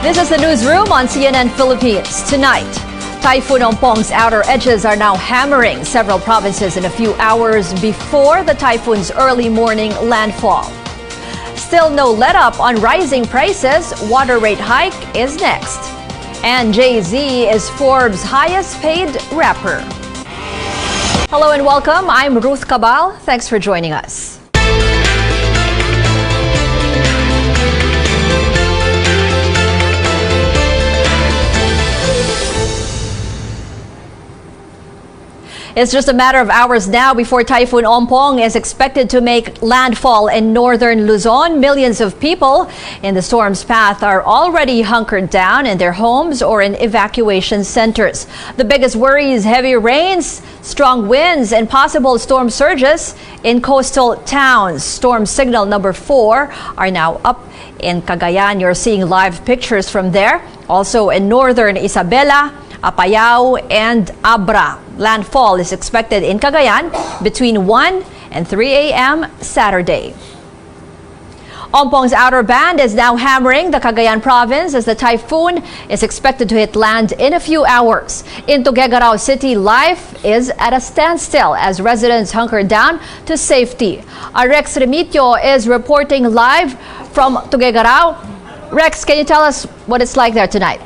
This is the newsroom on CNN Philippines. Tonight, Typhoon Ompong's outer edges are now hammering several provinces in a few hours before the typhoon's early morning landfall. Still no let-up on rising prices. Water rate hike is next. And Jay-Z is Forbes' highest-paid rapper. Hello and welcome. I'm Ruth Cabal. Thanks for joining us. It's just a matter of hours now before Typhoon Ompong is expected to make landfall in northern Luzon. Millions of people in the storm's path are already hunkered down in their homes or in evacuation centers. The biggest worry is heavy rains, strong winds, and possible storm surges in coastal towns. Storm signal number 4 are now up in Cagayan. You're seeing live pictures from there. Also in northern Isabela, Apayao, and Abra. Landfall is expected in Cagayan between 1 and 3 a.m. Saturday. Ompong's outer band is now hammering the Cagayan province as the typhoon is expected to hit land in a few hours. In Tuguegarao City, life is at a standstill as residents hunker down to safety. Rex Remitio is reporting live from Tuguegarao. Rex, can you tell us what it's like there tonight?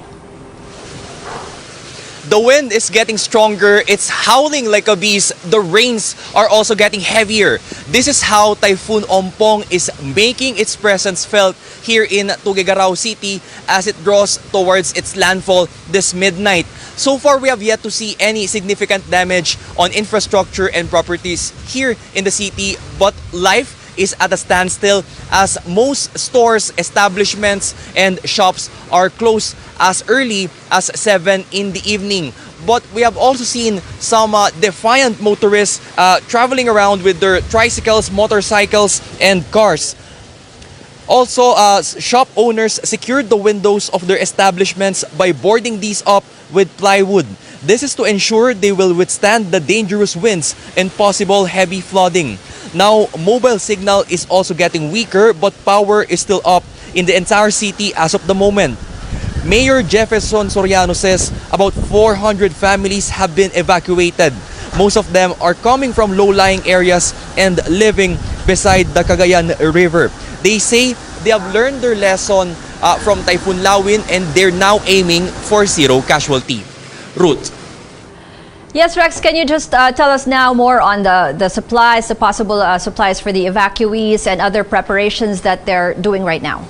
The wind is getting stronger, it's howling like a beast, the rains are also getting heavier. This is how Typhoon Ompong is making its presence felt here in Tuguegarao City as it draws towards its landfall this midnight. So far, we have yet to see any significant damage on infrastructure and properties here in the city, but life is at a standstill as most stores, establishments, and shops are closed as early as 7 in the evening. But we have also seen some defiant motorists traveling around with their tricycles, motorcycles, and cars. Also, shop owners secured the windows of their establishments by boarding these up with plywood. This is to ensure they will withstand the dangerous winds and possible heavy flooding. Now, mobile signal is also getting weaker, but power is still up in the entire city as of the moment. Mayor Jefferson Soriano says about 400 families have been evacuated. Most of them are coming from low-lying areas and living beside the Cagayan River. They say they have learned their lesson from Typhoon Lawin and they're now aiming for zero casualty. Ruth. Yes, Rex, can you just tell us now more on the supplies, the possible supplies for the evacuees and other preparations that they're doing right now?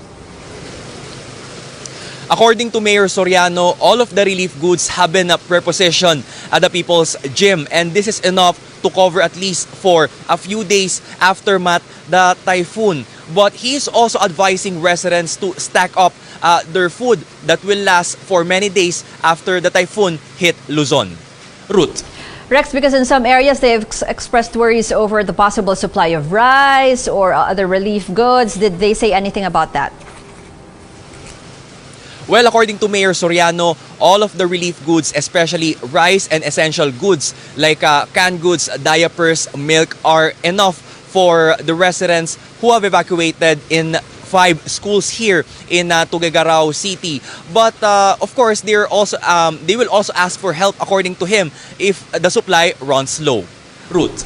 According to Mayor Soriano, all of the relief goods have been prepositioned at the People's Gym, and this is enough to cover at least for a few days aftermath the typhoon. But he is also advising residents to stack up their food that will last for many days after the typhoon hit Luzon. Ruth. Rex, because in some areas they have expressed worries over the possible supply of rice or other relief goods. Did they say anything about that? Well, according to Mayor Soriano, all of the relief goods, especially rice and essential goods like canned goods, diapers, milk, are enough for the residents who have evacuated in 5 schools here in Tuguegarao City. But of course, they will also ask for help, according to him, if the supply runs low. Ruth.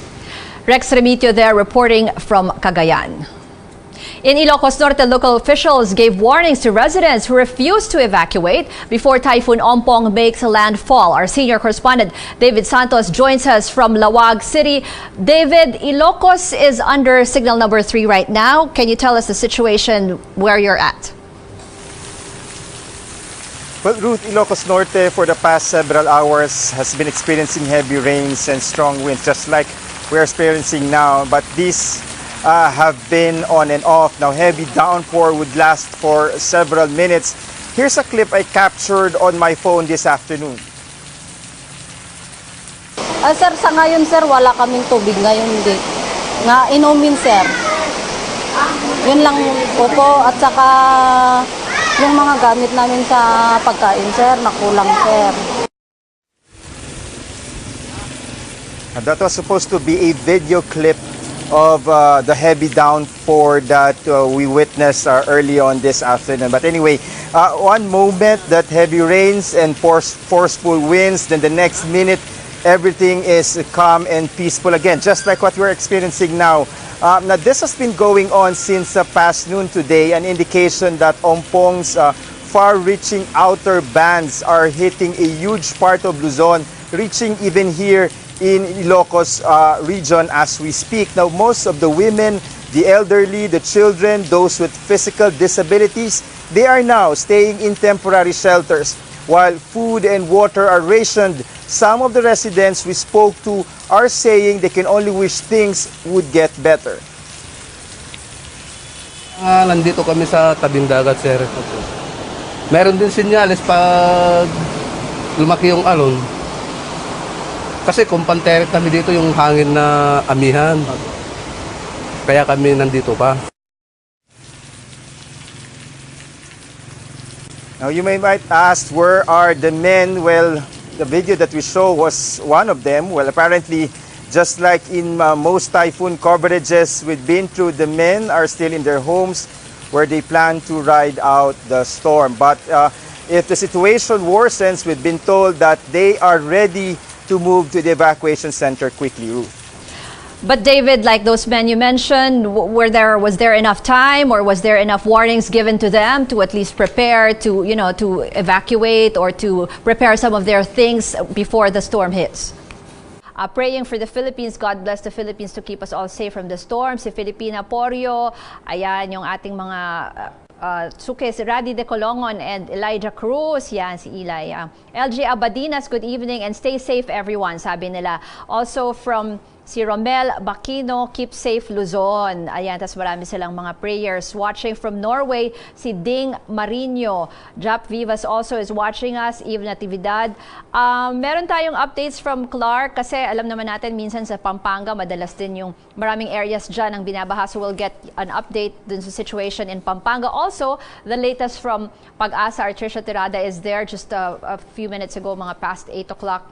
Rex Remitio there reporting from Cagayan. In Ilocos Norte, local officials gave warnings to residents who refused to evacuate before Typhoon Ompong makes a landfall. Our senior correspondent David Santos joins us from Lawag City. David, Ilocos is under signal number 3 right now. Can you tell us the situation where you're at? Well, Ruth, Ilocos Norte for the past several hours has been experiencing heavy rains and strong winds, just like we're experiencing now. But these have been on and off. Now, heavy downpour would last for several minutes. Here's a clip I captured on my phone this afternoon. Sir, sa ngayon, sir, wala kaming tubig ngayon. Nga inumin, sir. Yun lang po. At saka yung mga gamit namin sa pagkain, sir, nakulang, sir. And that was supposed to be a video clip of the heavy downpour that we witnessed early on this afternoon. But anyway, one moment that heavy rains and forceful winds, then the next minute everything is calm and peaceful again, just like what we're experiencing now. Now this has been going on since past noon today, an indication that Ompong's far-reaching outer bands are hitting a huge part of Luzon, reaching even here in Ilocos region as we speak. Now, most of the women, the elderly, the children, those with physical disabilities, they are now staying in temporary shelters. While food and water are rationed, some of the residents we spoke to are saying they can only wish things would get better. Nandito kami sa tabing dagat, sir. Meron din sinyalis pag lumaki yung alon. Kasi kumpanterit kami dito yung hangin na amihan. Kaya kami nandito pa. Now you might ask, where are the men? Well, the video that we show was one of them. Well, apparently, just like in most typhoon coverages we've been through, the men are still in their homes where they plan to ride out the storm. But if the situation worsens, we've been told that they are ready to move to the evacuation center quickly, Ruth. But David, like those men you mentioned, was there enough time, or was there enough warnings given to them to at least prepare to, to evacuate or to prepare some of their things before the storm hits? Praying for the Philippines. God bless the Philippines to keep us all safe from the storm. Si Filipina Porio, ayan yung ating mga suke, si Radi de Colongon and Elijah Cruz, yan si Eli. LG Abadinas, good evening and stay safe everyone, sabi nila. Also from si Romel Bakino, keep safe Luzon. Ayan, tas marami silang mga prayers. Watching from Norway, si Ding Marino. Jap Vivas also is watching us. Eve Natividad. Meron tayong updates from Clark kasi alam naman natin minsan sa Pampanga, madalas din yung maraming areas dyan ang binabaha. So we'll get an update dun sa situation in Pampanga. Also, the latest from Pag-asa, Tricia Tirada is there just a few minutes ago, mga past 8 o'clock.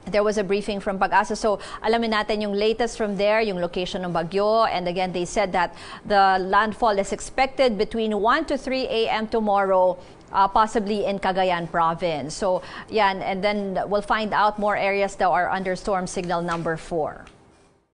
There was a briefing from Pag-asa. So, alamin natin yung latest from there, yung location ng bagyo. And again, they said that the landfall is expected between 1 to 3 a.m. tomorrow, possibly in Cagayan province. So, yan. And then we'll find out more areas that are under storm signal number 4.